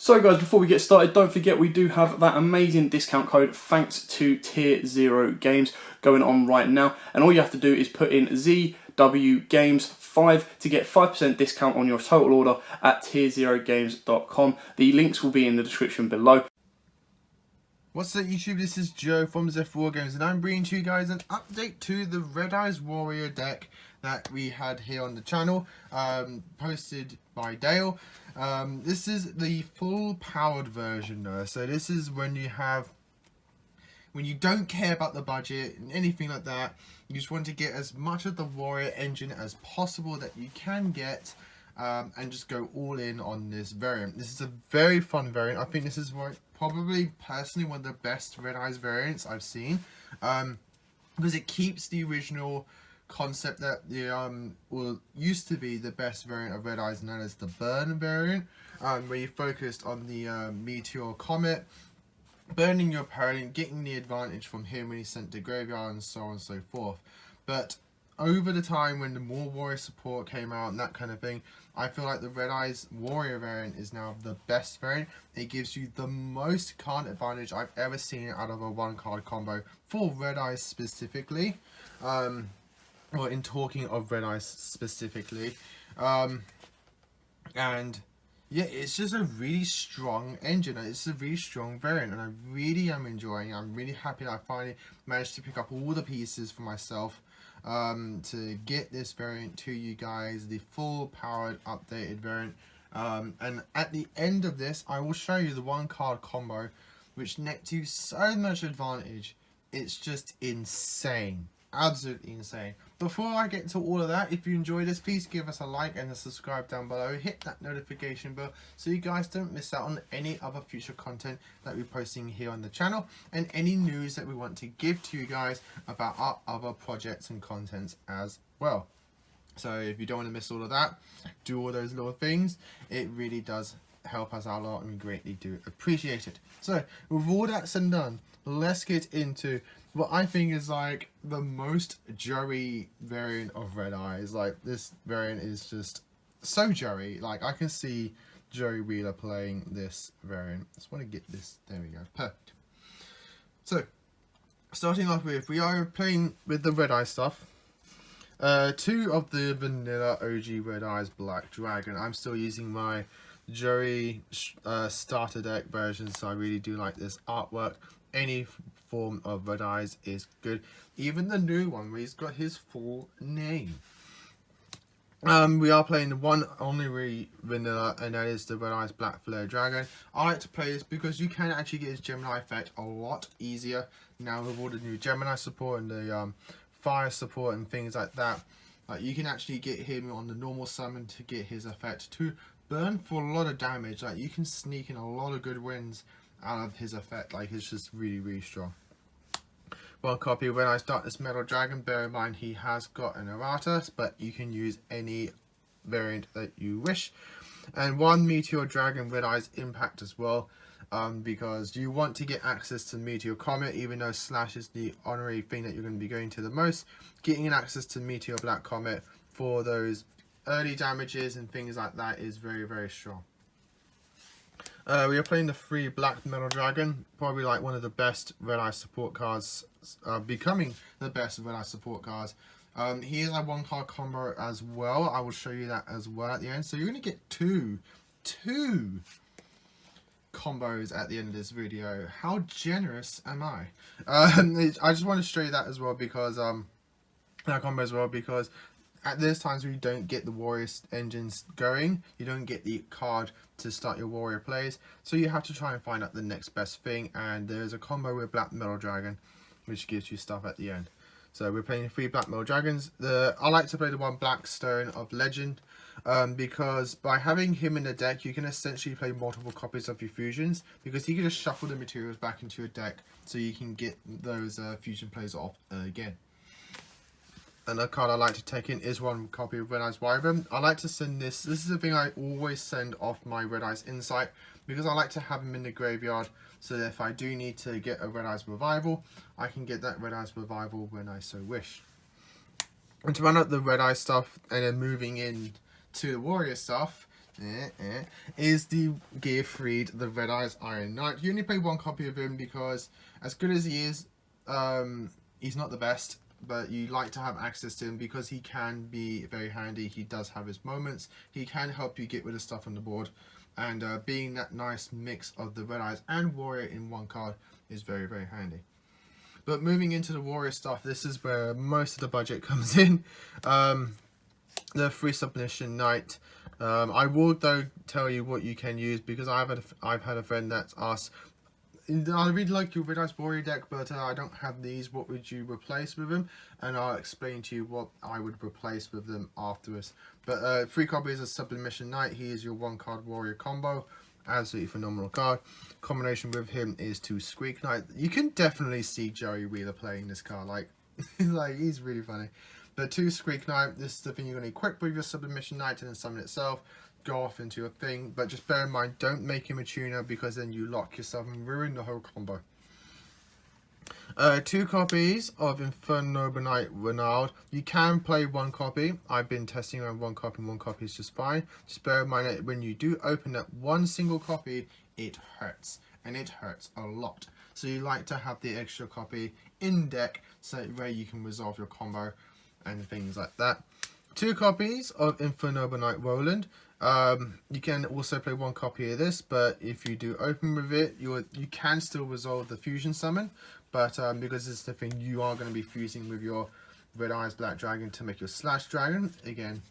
So guys, before we get started, don't forget we do have that amazing discount code thanks to Tier 0 Games going on right now. And all you have to do is put in ZW Games 5 to get 5% discount on your total order at tier0games.com. The links will be in the description below. What's up YouTube, this is Joe from Z4 Games and I'm bringing to you guys an update to the Red Eyes Warrior deck that we had here on the channel, posted by Dale. This is the full powered version though, so this is when you don't care about the budget and anything like that, you just want to get as much of the Warrior engine as possible that you can get, and just go all in on this variant. This is a very fun variant. I think this is probably personally one of the best Red Eyes variants I've seen, because it keeps the original concept that the used to be the best variant of Red Eyes, known as the burn variant, where you focused on the meteor comet, burning your opponent, getting the advantage from him when he's sent to graveyard, and so on and so forth. But over the time when the more warrior support came out and that kind of thing, I feel like the Red Eyes Warrior variant is now the best variant. It gives you the most card advantage I've ever seen out of a one card combo for Red Eyes specifically. Or in talking of Red Eyes specifically. And yeah, it's just a really strong engine. It's a really strong variant and I really am enjoying it. I'm really happy that I finally managed to pick up all the pieces for myself to get this variant to you guys, the full powered updated variant. And at the end of this, I will show you the one card combo which nets you so much advantage. It's just insane. Absolutely insane. Before I get to all of that, if you enjoyed this, please give us a like and a subscribe down below. Hit that notification bell so you guys don't miss out on any other future content that we're posting here on the channel, and any news that we want to give to you guys about our other projects and contents as well. So if you don't want to miss all of that, do all those little things. It really does help us out a lot and we greatly do appreciate it. So with all that said and done, let's get into what I think is like the most Joey variant of Red Eyes. Like, this variant is just so Joey. Like, I can see Joey Wheeler playing this variant. Just want to get this. There we go. Perfect. So, starting off with, we are playing with the Red Eye stuff. Two of the vanilla OG Red Eyes Black Dragon. I'm still using my Joey starter deck version, so I really do like this artwork. Any form of Red Eyes is good. Even the new one where he's got his full name. We are playing the one only vanilla, and that is the Red Eyes Black Flare Dragon. I like to play this because you can actually get his Gemini effect a lot easier now with all the new Gemini support and the fire support and things like that. You can actually get him on the normal summon to get his effect to burn for a lot of damage. Like, you can sneak in a lot of good wins out of his effect. Like, it's just really strong. One copy when I start this Metal Dragon. Bear in mind he has got an errata, but you can use any variant that you wish. And one Meteor Dragon Red Eyes Impact as well, because you want to get access to Meteor Comet, even though Slash is the honorary thing that you're going to be going to the most. Getting an access to Meteor Black Comet for those early damages and things like that is very strong. We are playing the 3 Black Metal Dragon, probably like one of the best Red Eye support cards, becoming the best Red Eye support cards. He is a one card combo as well. I will show you that as well at the end. So you're going to get two combos at the end of this video. How generous am I? I just want to show you that as well because that combo as well, because at those times where you don't get the warrior engines going, you don't get the card to start your warrior plays, so you have to try and find out the next best thing, and there's a combo with Black Metal Dragon which gives you stuff at the end. So we're playing 3 Black Metal Dragons. I like to play the one Black Stone of Legend, because by having him in the deck you can essentially play multiple copies of your fusions, because you can just shuffle the materials back into your deck so you can get those fusion plays off again. Another card I like to take in is one copy of Red Eyes Wyvern. I like to send this is the thing I always send off my Red Eyes Insight, because I like to have them in the graveyard so that if I do need to get a Red Eyes Revival, I can get that Red Eyes Revival when I so wish. And to run out the Red Eyes stuff and then moving in to the Warrior stuff, is the Gearfried, the Red Eyes Iron Knight. You only play one copy of him because, as good as he is, he's not the best. But you like to have access to him because he can be very handy. He does have his moments. He can help you get rid of stuff on the board. And being that nice mix of the Red Eyes and Warrior in one card is very, very handy. But moving into the Warrior stuff, this is where most of the budget comes in. The Free Submission Knight. I will though tell you what you can use because I've had a friend that's asked, I really like your Red Eyes Warrior deck, but I don't have these. What would you replace with them? And I'll explain to you what I would replace with them afterwards. But 3 copies of Submission Knight. He is your 1-card Warrior combo. Absolutely phenomenal card. Combination with him is 2 Squeak Knight. You can definitely see Joey Wheeler playing this card. Like he's really funny. But 2 Squeak Knight. This is the thing you're going to equip with your Submission Knight and then summon itself. Go off into your thing, but just bear in mind, don't make him a tuner because then you lock yourself and ruin the whole combo. 2 copies of Inferno Knight Renard. You can play 1 copy. I've been testing around 1 copy, and 1 copy is just fine. Just bear in mind that when you do open that 1 single copy, it hurts, and it hurts a lot. So you like to have the extra copy in deck so where you can resolve your combo and things like that. 2 copies of Inferno Knight Roland. You can also play 1 copy of this, but if you do open with it, you can still resolve the fusion summon, but because it's the thing, you are going to be fusing with your Red Eyes Black Dragon to make your Slash Dragon. Again,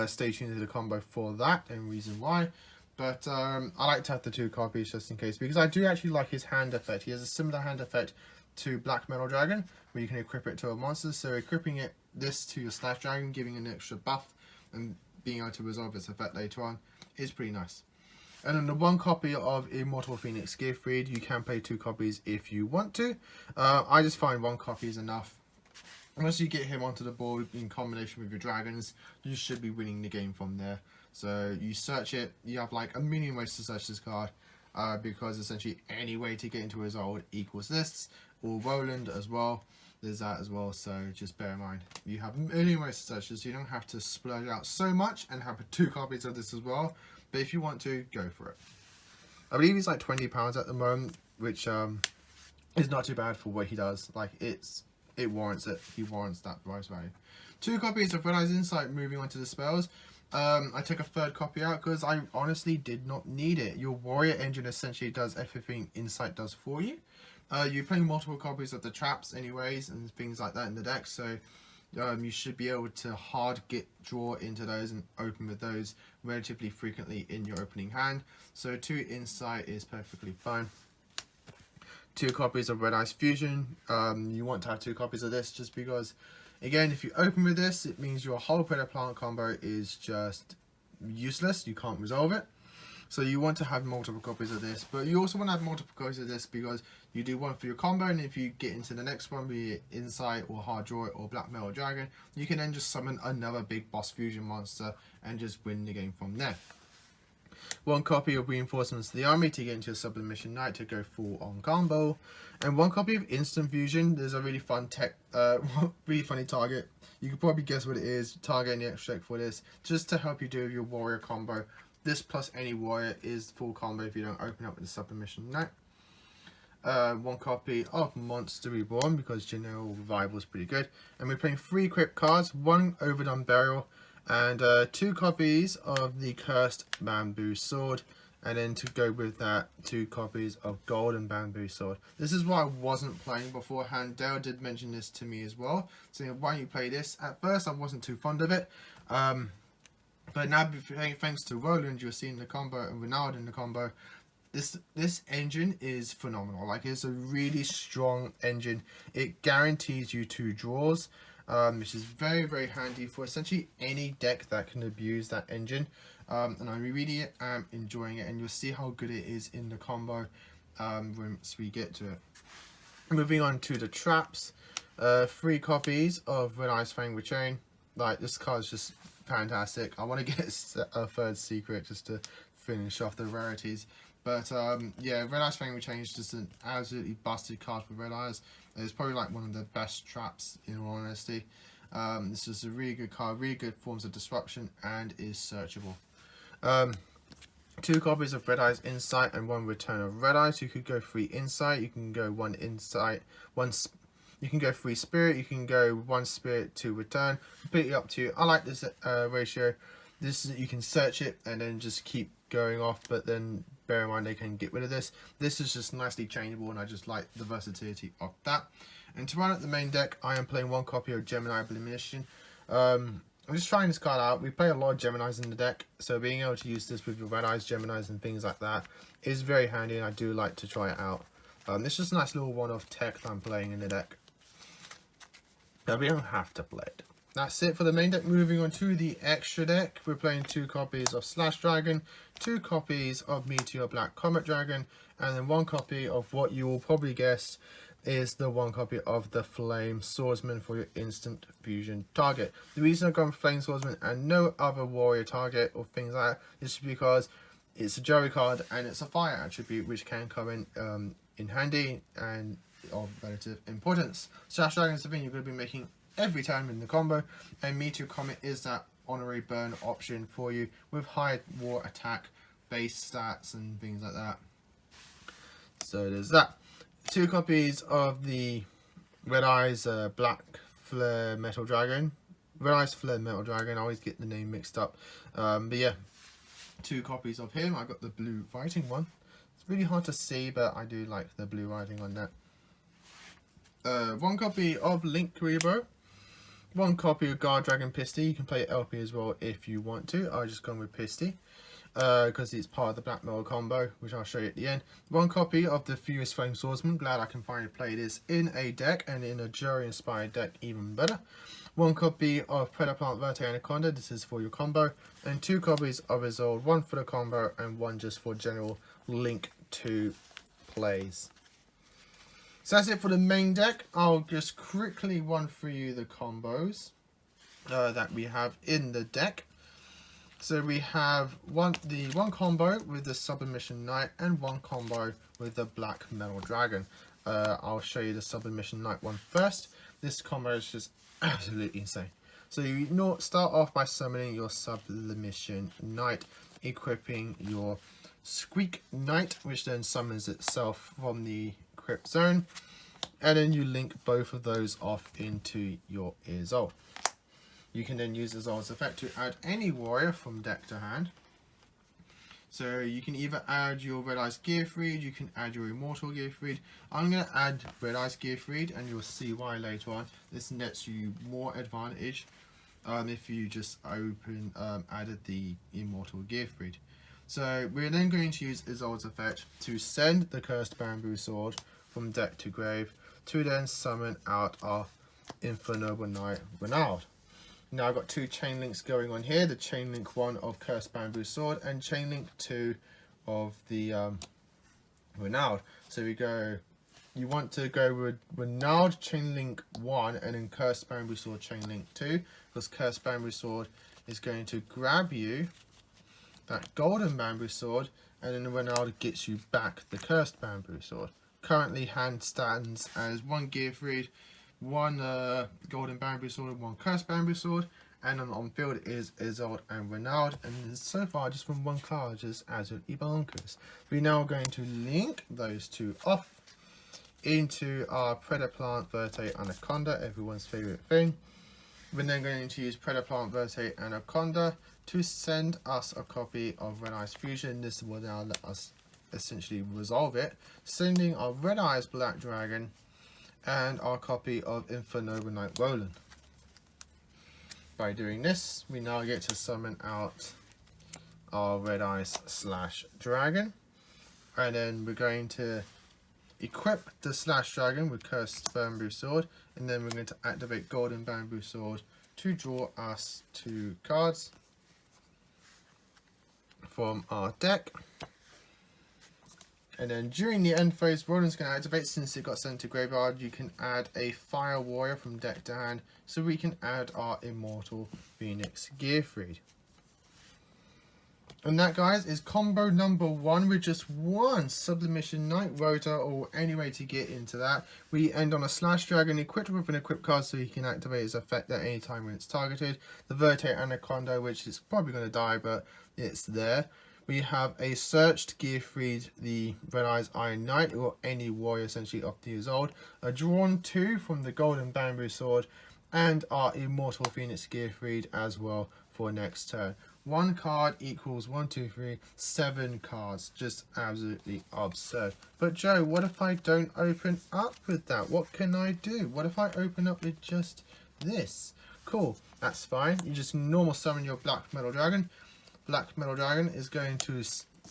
stay tuned to the combo for that and reason why. But I like to have the 2 copies just in case, because I do actually like his hand effect. He has a similar hand effect to Black Metal Dragon, where you can equip it to a monster. So equipping this to your Slash Dragon, giving an extra buff, and being able to resolve its effect later on is pretty nice. And then the 1 copy of Immortal Phoenix Gearfried, you can play 2 copies if you want to. I just find 1 copy is enough. Once you get him onto the board in combination with your dragons, you should be winning the game from there. So you search it, you have like a million ways to search this card, because essentially any way to get into his old equals this, or Roland as well. There's that as well, so just bear in mind you have a million ways to search this. You don't have to splurge out so much and have 2 copies of this as well, but if you want to, go for it. I believe he's like £20 at the moment, which is not too bad for what he does. Like it warrants it. He warrants that price value. 2 copies of Red Eyes Insight. Moving on to the spells. I took a 3rd copy out because I honestly did not need it. Your Warrior engine essentially does everything Insight does for you. You're playing multiple copies of the traps anyways and things like that in the deck, so you should be able to draw into those and open with those relatively frequently in your opening hand. So 2 Insight is perfectly fine. 2 copies of Red Eyes Fusion. You want to have 2 copies of this just because, again, if you open with this, it means your whole Predator Plant combo is just useless. You can't resolve it. So you want to have multiple copies of this, but you also want to have multiple copies of this because you do 1 for your combo, and if you get into the next one, be it Insight or Hard Draw or Black Metal Dragon, you can then just summon another big boss fusion monster and just win the game from there. 1 copy of Reinforcements to the Army to get into a Submission Knight to go full on combo, and 1 copy of Instant Fusion. There's a really fun really funny target. You can probably guess what it is. Target any extra for this, just to help you do your Warrior combo. This plus any Warrior is full combo if you don't open up with the Submission Knight. 1 copy of Monster Reborn because General Revival is pretty good. And we're playing 3 equipped cards, 1 Overdone Burial, and 2 copies of the Cursed Bamboo Sword. And then to go with that, 2 copies of Golden Bamboo Sword. This is what I wasn't playing beforehand. Dale did mention this to me as well, saying, why don't you play this? At first I wasn't too fond of it. But now, thanks to Roland, you're seeing the combo and Renard in the combo. This engine is phenomenal. Like, it's a really strong engine. It guarantees you 2 draws, which is very, very handy for essentially any deck that can abuse that engine. And I really am enjoying it, and you'll see how good it is in the combo once we get to it. Moving on to the traps. 3 copies of Red Eyes Fang with Chain. Like, this card is just fantastic. I want to get a 3rd secret just to finish off the rarities. But yeah, Red Eyes Fang with Chain is just an absolutely busted card for Red Eyes. It's probably like one of the best traps in all honesty. This is a really good card, really good forms of disruption, and is searchable. 2 copies of Red Eyes Insight and 1 Return of Red Eyes. You could go 3 Insight, you can go 1 Insight, you can go 3 Spirit, you can go 1 Spirit, 2 Return. Completely up to you. I like this ratio. This is, you can search it and then just keep going off, but then bear in mind they can get rid of this. This is just nicely changeable, and I just like the versatility of that. And to run at the main deck, I am playing 1 copy of Gemini Obliteration. I'm just trying this card out. We play a lot of Geminis in the deck, so being able to use this with your Red Eyes Geminis and things like that is very handy, and I do like to try it out. It's just a nice little one-off tech that I'm playing in the deck. But we don't have to play it. That's it for the main deck. Moving on to the extra deck, we're playing 2 copies of Slash Dragon, 2 copies of Meteor Black Comet Dragon, and then 1 copy of what you will probably guess is the 1 copy of the Flame Swordsman for your instant fusion target. The reason I've gone for Flame Swordsman and no other warrior target or things like that is because it's a Joey card and it's a fire attribute which can come in handy and of relative importance. Slash Dragon is the thing you're going to be making every time in the combo, and Meteor Comet is that honorary burn option for you with high war attack base stats and things like that. So there's that. 2 copies of the Red Eyes Black Flare Metal Dragon. Red Eyes Flare Metal Dragon, I always get the name mixed up. But yeah, 2 copies of him. I got the blue writing one. It's really hard to see, but I do like the blue writing on that. 1 copy of Link Rebo. 1 copy of Guard Dragon Pisty. You can play LP as well if you want to. I just gone with Pisty, because it's part of the Black Metal combo, which I'll show you at the end. 1 copy of the Furious Flame Swordsman. Glad I can finally play this in a deck, and in a Jury inspired deck even better. 1 copy of Predaplant Verte Anaconda. This is for your combo. And 2 copies of Isolde. 1 for the combo and 1 just for general Link 2 plays. So that's it for the main deck. I'll just quickly run through you the combos that we have in the deck. So we have one combo with the Sublimation Knight and 1 combo with the Black Metal Dragon. I'll show you the Sublimation Knight one first. This combo is just absolutely insane. So you start off by summoning your Sublimation Knight, equipping your Squeak Knight, which then summons itself from the equip zone, and then you link both of those off into your Isolde. You can then use Isolde's effect to add any warrior from deck to hand. So you can either add your Red Eyes Gearfried, you can add your Immortal Gearfried. I'm going to add Red Eyes Gearfried, and you'll see why later on. This nets you more advantage if you just added the Immortal Gearfried. So we're then going to use Isolde's effect to send the Cursed Bamboo Sword from deck to grave, to then summon out our Infernoble Knight Renaud. Now I've got 2 chain links going on here, the chain link 1 of Cursed Bamboo Sword and chain link 2 of the Renaud. So you want to go with Renaud chain link 1 and then Cursed Bamboo Sword chain link 2, because Cursed Bamboo Sword is going to grab you that golden bamboo sword, and then the Renaud gets you back the Cursed Bamboo Sword. Currently hand stands as 1 Gearfried, 1 golden bamboo sword and 1 Cursed Bamboo Sword, and on field is Isolde and Renaud, and so far just from 1 card, just Azul y Blancas. We're now going to link those 2 off into our Predaplant Verte Anaconda, everyone's favourite thing. We're then going to use Predaplant Verte Anaconda to send us a copy of Red Eyes Fusion. This will now let us essentially resolve it, sending our Red Eyes Black Dragon and our copy of Infernoble Knight Roland. By doing this, we now get to summon out our Red Eyes Slash Dragon, and then we're going to equip the Slash Dragon with Cursed Bamboo Sword, and then we're going to activate Golden Bamboo Sword to draw us 2 cards from our deck. And then during the end phase, Roland's going to activate. Since it got sent to graveyard, you can add a Fire Warrior from deck to hand, so we can add our Immortal Phoenix Gearfried. And that, guys, is combo number 1 with just one Sublimation Knight, Rotor, or any way to get into that. We end on a Slash Dragon equipped with an equipped card so he can activate his effect at any time when it's targeted. The Verte Anaconda, which is probably going to die, but it's there. We have a Searched Gearfried, the Red Eyes Iron Knight, or any warrior essentially up to years old. A Drawn 2 from the Golden Bamboo Sword, and our Immortal Phoenix Gearfried as well for next turn. 1 card equals 1, 2, 3, 7 cards. Just absolutely absurd. But Joe, what if I don't open up with that? What can I do? What if I open up with just this? Cool, that's fine. You just normal summon your Black Metal Dragon. Black Metal Dragon is going to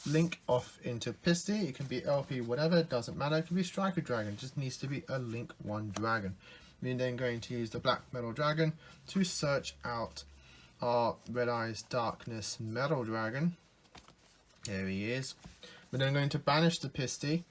link off into Pisty. It can be LP, whatever, it doesn't matter. It can be Striker Dragon. It just needs to be a Link 1 Dragon. We're then going to use the Black Metal Dragon to search out our Red Eyes Darkness Metal Dragon. There he is. We're then going to banish the Pisty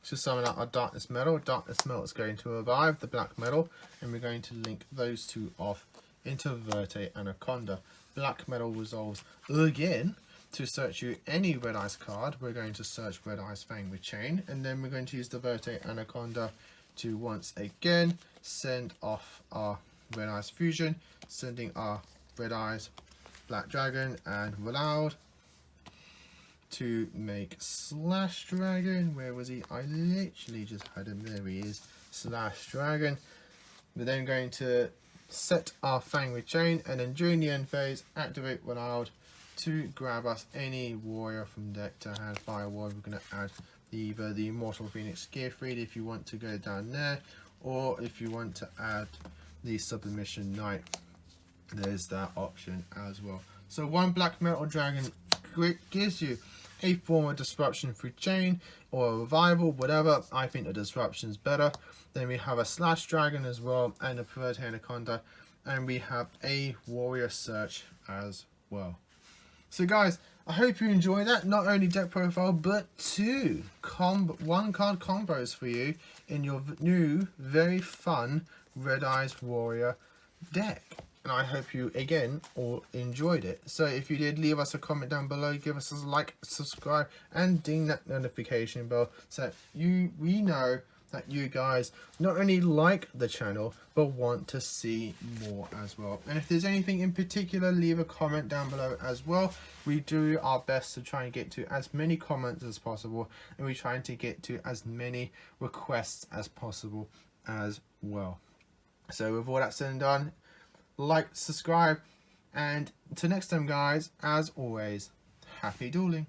to summon out our Darkness Metal. Darkness Metal is going to revive the Black Metal, and we're going to link those two off into Verte Anaconda. Black Metal resolves again to search you any Red Eyes card. We're going to search Red Eyes Fang with Chain, and then we're going to use the Verte Anaconda to once again send off our Red Eyes Fusion, sending our Red Eyes Black Dragon and Reloud to make Slash Dragon. Where was he? I literally just had him. There he is. Slash Dragon. We're then going to set our Fang with Chain, and then during the end phase activate Reloud to grab us any warrior from deck to hand. Fire warrior, we're going to add either the Immortal Phoenix Gearfried if you want to go down there, or if you want to add the Sublimation Knight, there's that option as well. So 1 Black Metal Dragon gives you a form of disruption through Chain or a revival, whatever. I think the disruption's better. Then we have a Slash Dragon as well, and a Verte Anaconda, and we have a Warrior Search as well. So guys, I hope you enjoyed that. Not only deck profile, but 2 1 card combos for you in your new, very fun Red Eyes Warrior deck. And I hope you, again, all enjoyed it. So if you did, leave us a comment down below, give us a like, subscribe, and ding that notification bell so we know that you guys not only like the channel, but want to see more as well. And if there's anything in particular, leave a comment down below as well. We do our best to try and get to as many comments as possible, and we're trying to get to as many requests as possible as well. So with all that said and done, like, subscribe, and until next time guys, as always, happy dueling.